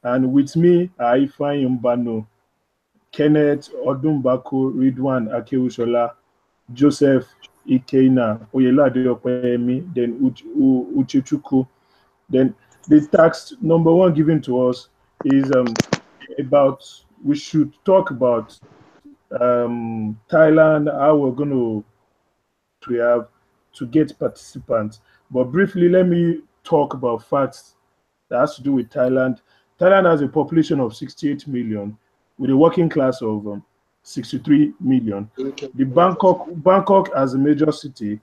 And with me are Ifeanyi Mbano, Kenneth Odumbako, Ridwan Akewushola, Joseph Ikeina, Oyelade Opeyemi, then Uchechukwu. Then the task number one given to us is about we should talk about Thailand, how we're going to have to get participants. But briefly, let me talk about facts that has to do with Thailand. Thailand has a population of 68 million with a working class of 63 million. The Bangkok as a major city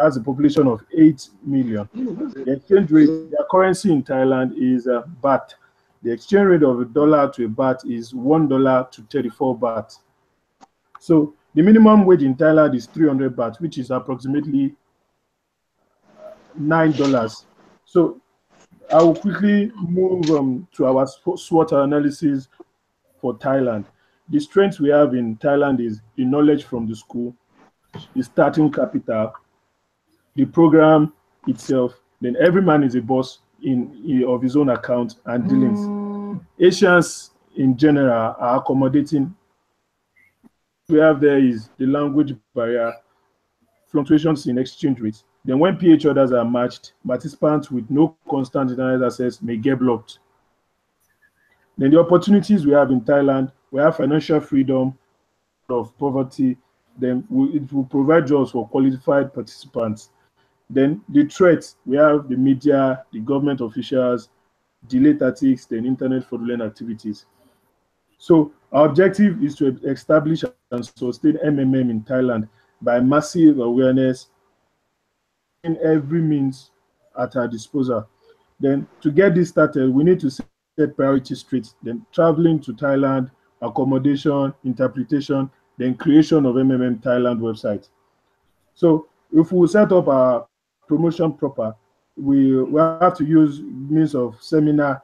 has a population of 8 million. The exchange rate, their currency in Thailand is baht. The exchange rate of a dollar to a baht is $1 to 34 baht. So the minimum wage in Thailand is 300 baht, which is approximately $9. So I will quickly move to our SWOT analysis for Thailand. The strengths we have in Thailand is the knowledge from the school, the starting capital, the program itself. Then every man is a boss of his own account and dealings. Asians in general are accommodating. We have there is the language barrier, fluctuations in exchange rates. Then when PH orders are matched, participants with no constant internet access may get blocked. Then the opportunities we have in Thailand, we have financial freedom of poverty. Then it will provide jobs for qualified participants. Then the threats, we have the media, the government officials, delay tactics, then internet fraudulent activities. So our objective is to establish and sustain MMM in Thailand by massive awareness in every means at our disposal. Then to get this started, we need to set priorities straight. Then traveling to Thailand, accommodation, interpretation, then creation of MMM Thailand website. So if we set up our promotion proper, we have to use means of seminar.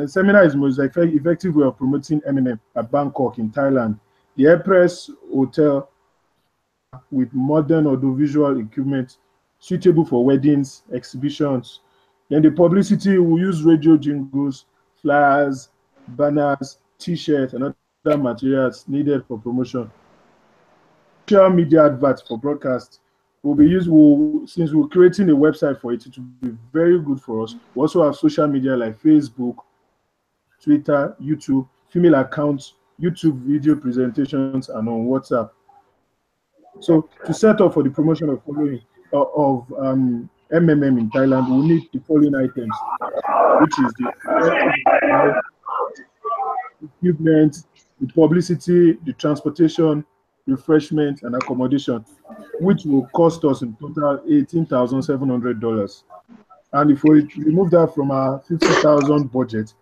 Seminar is the most effective way of promoting MMM at Bangkok in Thailand. The Empress Hotel with modern audiovisual equipment suitable for weddings, exhibitions. Then the publicity will use radio jingles, flyers, banners, t-shirts, and other materials needed for promotion. Social media adverts for broadcast will be used. Since we're creating a website for it, it will be very good for us. We also have social media like Facebook, Twitter, YouTube, female accounts, YouTube video presentations, and on WhatsApp. So to set up for the promotion of following of MMM in Thailand, we need the following items, which is the equipment, the publicity, the transportation, refreshment, and accommodation, which will cost us in total $18,700. And if we remove that from our 50,000 budget,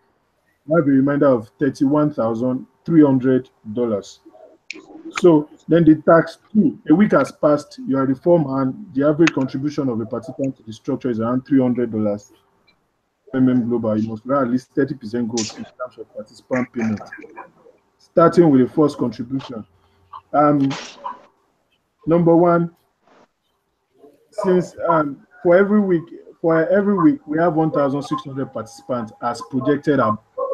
we have a reminder of $31,300. So then the tax two, a week has passed, you are reformed, and the average contribution of a participant to the structure is around $300. Global, you must have at least 30% growth in terms of participant payment. Starting with the first contribution. Number one, since for every week we have 1,600 participants as projected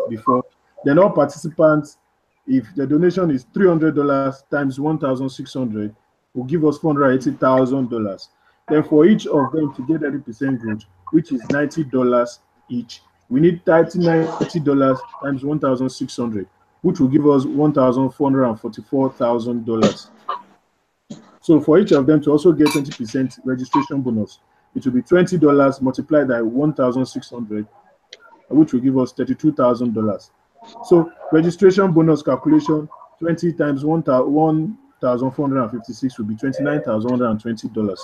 before. Then all participants, if the donation is $300 times 1,600, will give us $480,000. Then for each of them to get 30% growth, which is $90 each, we need $90 times 1,600, which will give us $1,444,000. So for each of them to also get 20% registration bonus, it will be $20 multiplied by 1,600, which will give us $32,000. So registration bonus calculation, 20 times 1,456 will be $29,120.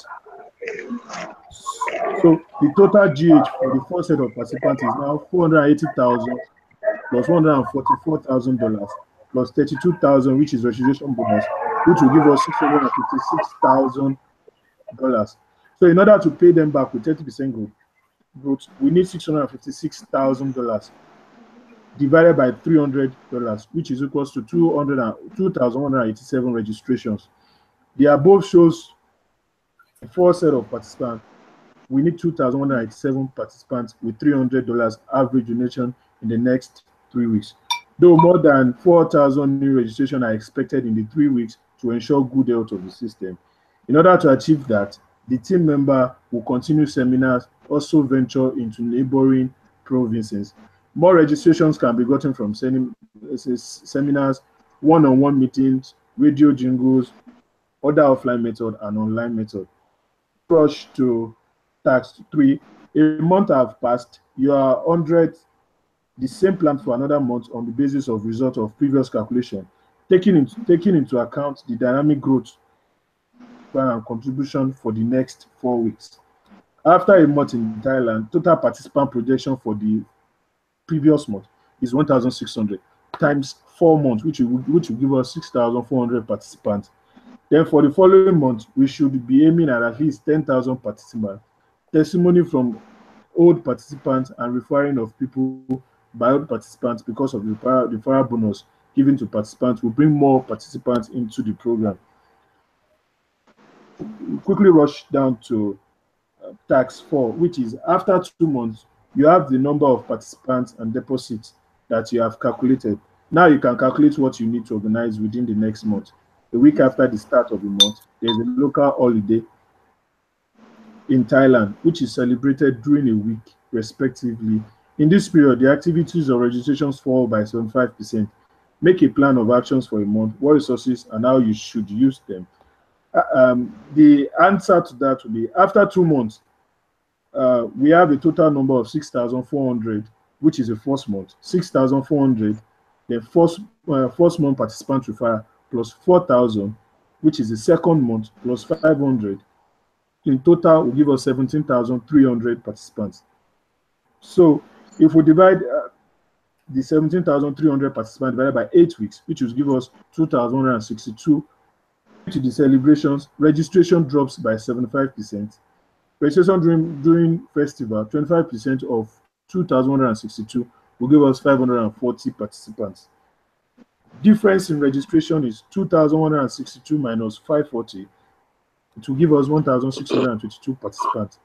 So the total GH for the first set of participants is now $480,000 plus $144,000 plus $32,000, which is registration bonus, which will give us $656,000. So in order to pay them back with 30% growth, we need $656,000 divided by $300, which is equals to 2,187 registrations. The above shows the first set of participants. we need 2,197 participants with $300 average donation in the next 3 weeks. Though more than 4,000 new registrations are expected in the 3 weeks to ensure good health of the system. In order to achieve that, the team member will continue seminars, also venture into neighboring provinces. More registrations can be gotten from seminars, one-on-one meetings, radio jingles, other offline method, and online method. Rush to task 3. A month have passed. You are 100 the same plan for another month on the basis of result of previous calculation, taking into account the dynamic growth plan and contribution for the next 4 weeks. After a month in Thailand, total participant projection for the previous month is 1,600 times 4 months, which will give us 6,400 participants. Then for the following month, we should be aiming at least 10,000 participants. Testimony from old participants and referring of people by old participants because of the referral bonus given to participants will bring more participants into the program. Quickly rush down to tax 4, which is after 2 months, you have the number of participants and deposits that you have calculated. Now you can calculate what you need to organize within the next month. A week after the start of the month, there's a local holiday in Thailand, which is celebrated during a week, respectively. In this period, the activities or registrations fall by 75%. Make a plan of actions for a month, what resources, and how you should use them. The answer to that will be after 2 months, we have a total number of 6,400, which is the first month. 6,400, the first month participant referral plus 4,000, which is the second month, plus 500. In total, will give us 17,300 participants. So if we divide the 17,300 participants divided by 8 weeks, which will give us 2,162. To the celebrations, registration drops by 75%. Registration during festival, 25% of 2,162 will give us 540 participants. Difference in registration is 2,162 minus 540. It will give us 1,622 participants.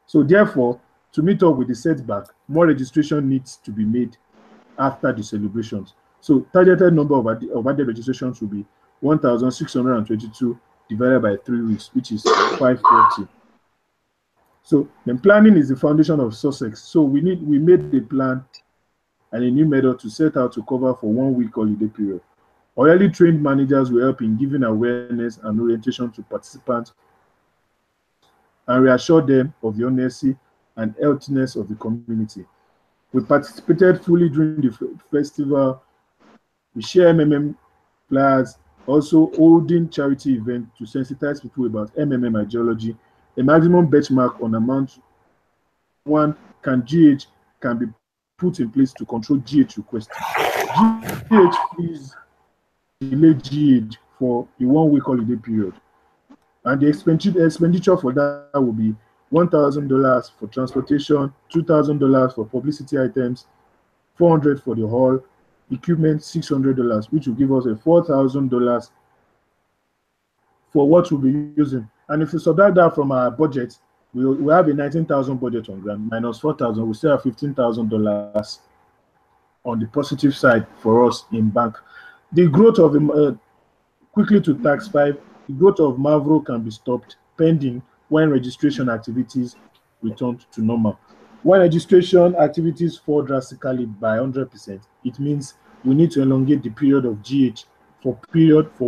So therefore, to meet up with the setback, more registration needs to be made after the celebrations. So targeted number of added registrations will be 1,622 divided by 3 weeks, which is 540. So then planning is the foundation of success. So we made a plan and a new method to set out to cover for 1 week holiday period. Already trained managers will help in giving awareness and orientation to participants and reassure them of the honesty and healthiness of the community. We participated fully during the festival. We share MMM flyers, also holding charity event to sensitize people about MMM ideology. A maximum benchmark on amount one can be put in place to control GH requests. GH fees delay GH for a 1 week holiday period, and the expenditure for that will be $1,000 for transportation, $2,000 for publicity items, $400 for the hall, equipment $600, which will give us a $4,000 for what we'll be using. And if we subtract that from our budget, we have a 19,000 budget on ground minus 4,000. We still have $15,000 on the positive side for us in bank. The growth of quickly to tax 5, the growth of Mavro can be stopped pending when registration activities return to normal. When registration activities fall drastically by 100%, it means we need to elongate the period of GH for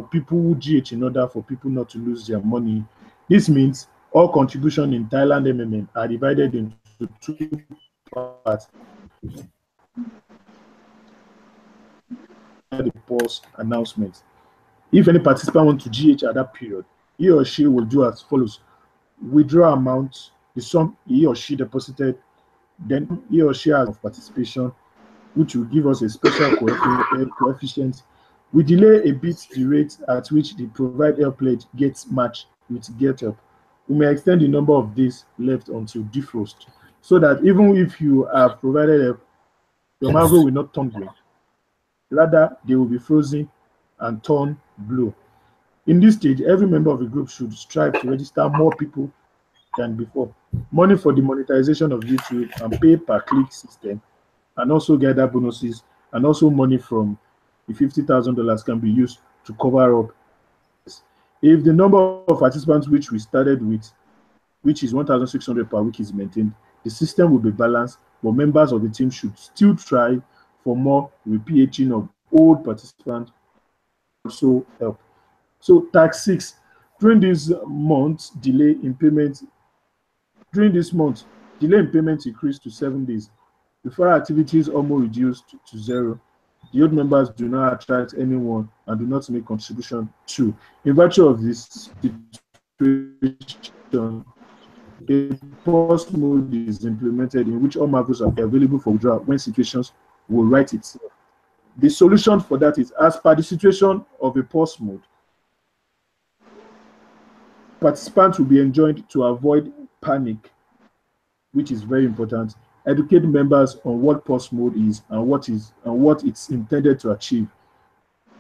people who GH in order for people not to lose their money. This means all contribution in Thailand MMM are divided into 2 parts. The pause announcement. If any participant wants to GH at that period, he or she will do as follows: withdraw amount, the sum he or she deposited, then he or she has of participation, which will give us a special coefficient. We delay a bit the rate at which the provide help pledge gets matched with get help. We may extend the number of days left until defrost, so that even if you have provided help, your Mavro will not turn green. Rather, they will be frozen and turn blue. In this stage, every member of the group should strive to register more people than before. Money for the monetization of YouTube and pay per click system, and also gather bonuses, and also money from the $50,000 can be used to cover up. If the number of participants which we started with, which is 1,600 per week, is maintained, the system will be balanced, but members of the team should still try for more repatriation of old participants also help. So tax 6, during this month, delay in payment during this month, delay in payment increased to 7 days. Before activities almost reduced to zero, the old members do not attract anyone and do not make contribution to. In virtue of this situation, a pause mode is implemented in which all marvels are available for withdrawal when situations will right itself. The solution for that is, as per the situation of a pause mode, participants will be enjoined to avoid panic, which is very important. Educate members on what pause mode is and what it's intended to achieve.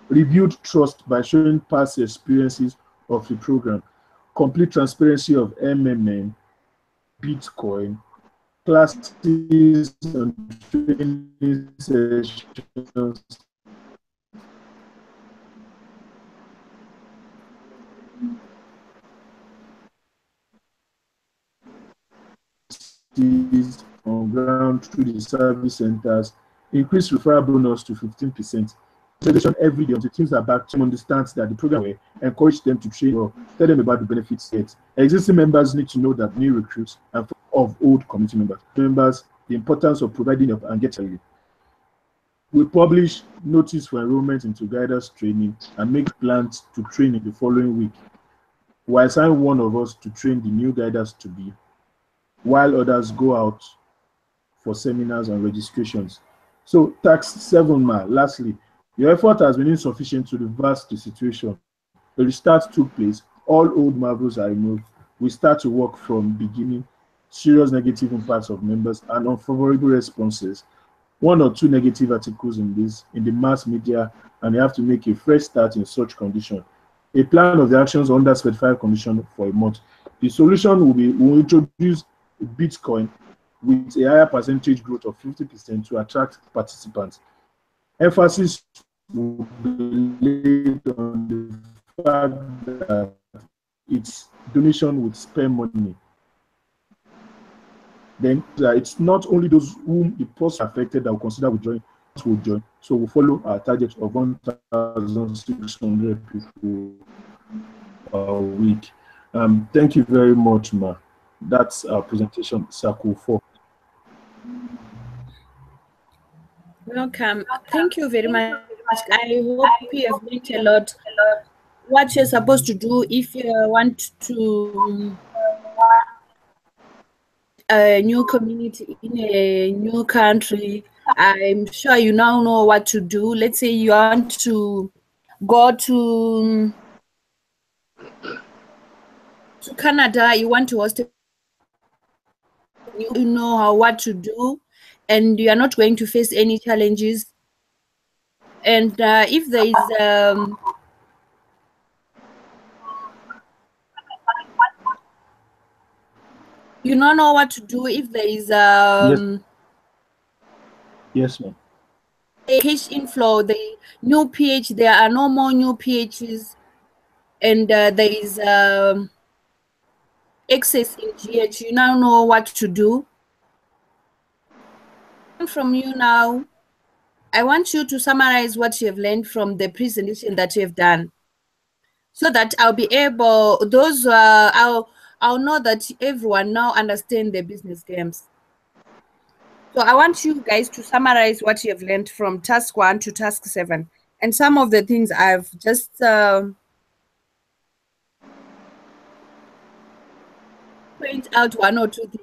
Rebuild trust by showing past experiences of the program. Complete transparency of MMM, Bitcoin, classes and training sessions. On ground through the service centers, increase referral bonus to 15%. Presentation every day until teams are back to understand that the program will encourage them to train or tell them about the benefits yet. Existing members need to know that new recruits and of old community members, the importance of providing help and get value. We publish notice for enrollment into guidance training and make plans to train in the following week. We assign one of us to train the new guiders to be, while others go out for seminars and registrations. So tax 7, lastly, your effort has been insufficient to reverse the situation. The restart took place, all old marvels are removed. We start to work from beginning, serious negative impacts of members and unfavorable responses. One or two negative articles in the mass media, and you have to make a fresh start in such condition. A plan of the actions under specified condition for a month. The solution will introduce Bitcoin with a higher percentage growth of 50% to attract participants. Emphasis will be laid on the fact that its donation would spare money. Then it's not only those whom the post affected that will consider withdrawing will join. So we'll follow our target of 1,600 people a week. Thank you very much, Ma. That's our presentation, Circle 4. Welcome. Thank you very much. I hope you have learned a lot. What you're supposed to do if you want to a new community in a new country. I'm sure you now know what to do. Let's say you want to go to Canada, you want to host a, you know what to do, and you are not going to face any challenges. And if there is you don't know what to do if there is yes, ma'am. A cash inflow, the new PH, there are no more new PHs, and there is excess in GH. You now know what to do. From you now, I want you to summarize what you have learned from the presentation that you have done, so that I'll be able, I'll know that everyone now understand the business games. So I want you guys to summarize what you have learned from task 1 to task 7. And some of the things I've just point out 1 or 2 things.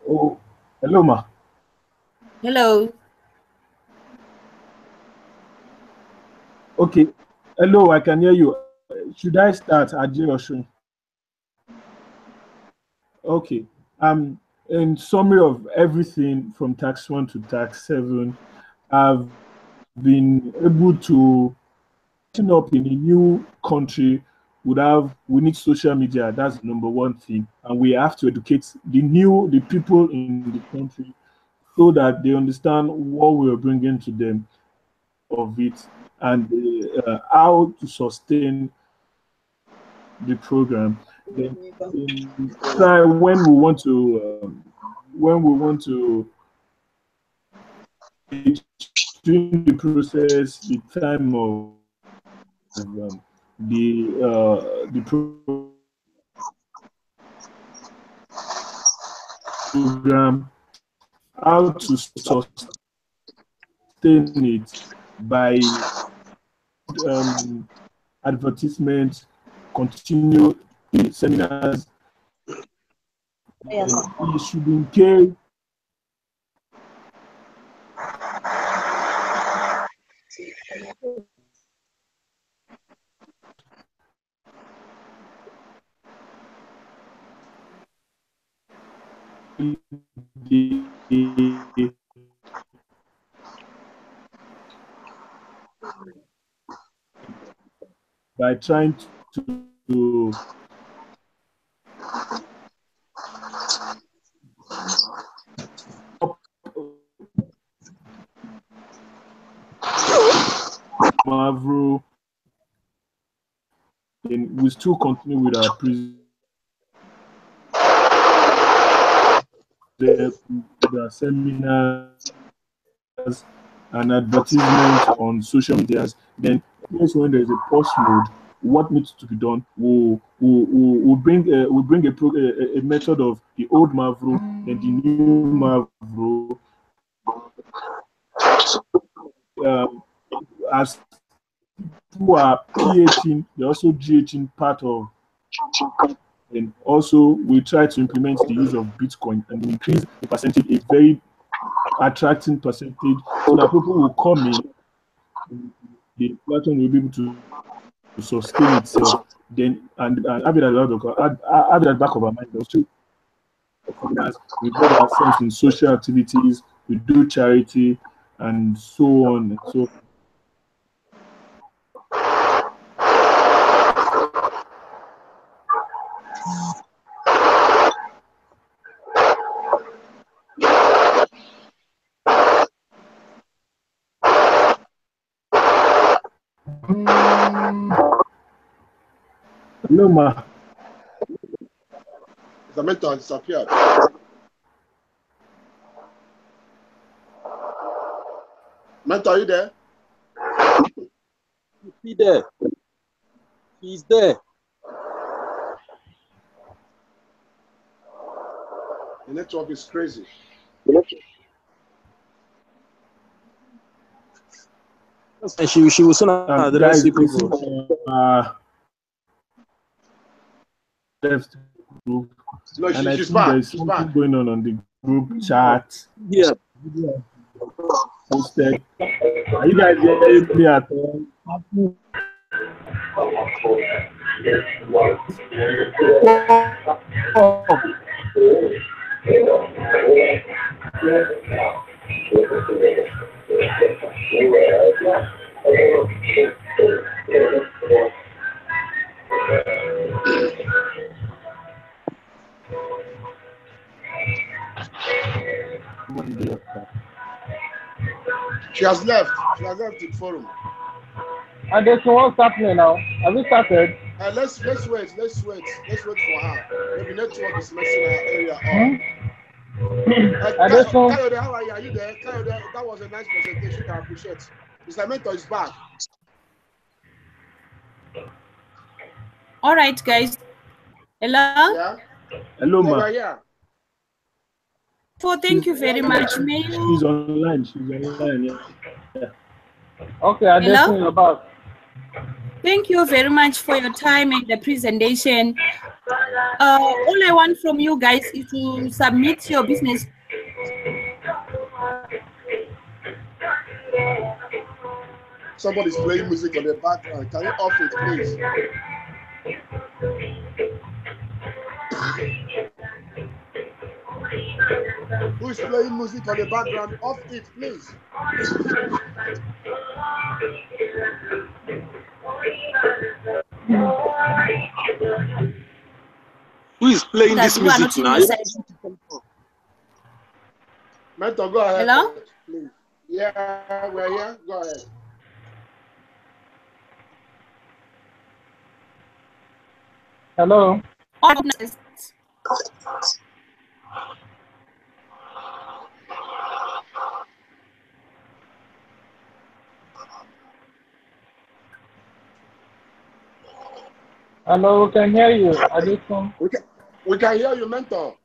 Oh, hello, Ma. Hello. Okay. Hello, I can hear you. Should I start, Ajay Oshun? Okay. in summary of everything from tax 1 to tax 7, I've been able to setting up in a new country we need social media. That's the number one thing, and we have to educate the people in the country so that they understand what we are bringing to them of it, and how to sustain the program. Then in time when we want to during the process, the time of the program, how to sustain it by advertisements, continue the seminars. Yes. It should be paid. By trying to Mavro, then we still continue with our the seminars and advertisements on social medias. Then when there's a post mode, what needs to be done? We'll bring a method of the old Mavro and the new Mavro. As who are PHing, they're also GHing part of. And also, we try to implement the use of Bitcoin and increase the percentage, a very attracting percentage, so that people will come in, the platform will be able to sustain itself. Then and have it at the back of our mind also. We put ourselves in social activities, we do charity, and so on and so forth. Hello, ma. The mentor disappeared. Mentor, are you there? He's there. He's there. The network is crazy. And she will soon address you people. Left group. No, And she's back. there's something going on the group chat. Yeah. Posted. Are you guys hearing me at all? She has left. She has left the forum. And there's what's happening now. Have you started? Let's wait. Let's wait for her. Maybe network is messing her area up. Kayode, how are you? Are you there? Kayode, that was a nice presentation. I appreciate. Mr. Mentor is back. All right, guys. Hello? Yeah. Hello, ma. Yeah. So thank you very much. She's online. Yeah. Okay, I'm listening about. Thank you very much for your time and the presentation. All I want from you guys is to submit your business. Somebody's playing music on the background. Can you off it, please? Who is playing music on the background? Off it, please. Who is playing That this you are music not in now? your side. Mentor, go ahead. Hello? Please. Yeah, we're here. Go ahead. Hello. Honest. Hello, we can hear you. Addition. We can hear you, Mentor.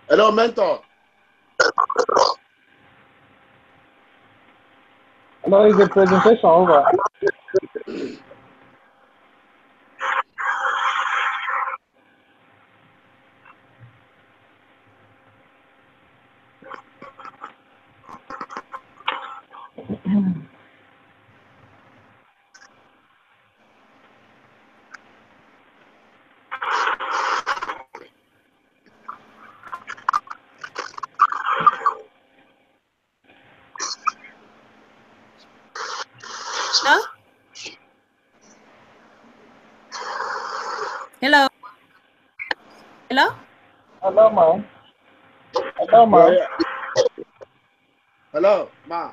Hello, Mentor. Hello, is the presentation over? Hello? Hello? Hello? Hello, ma'am. Hello, We're ma'am. here. Hello, Ma.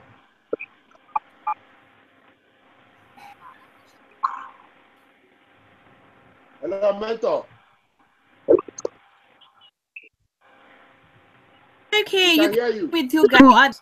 Hello, Mentor. Okay, We you can hear you. with you guys.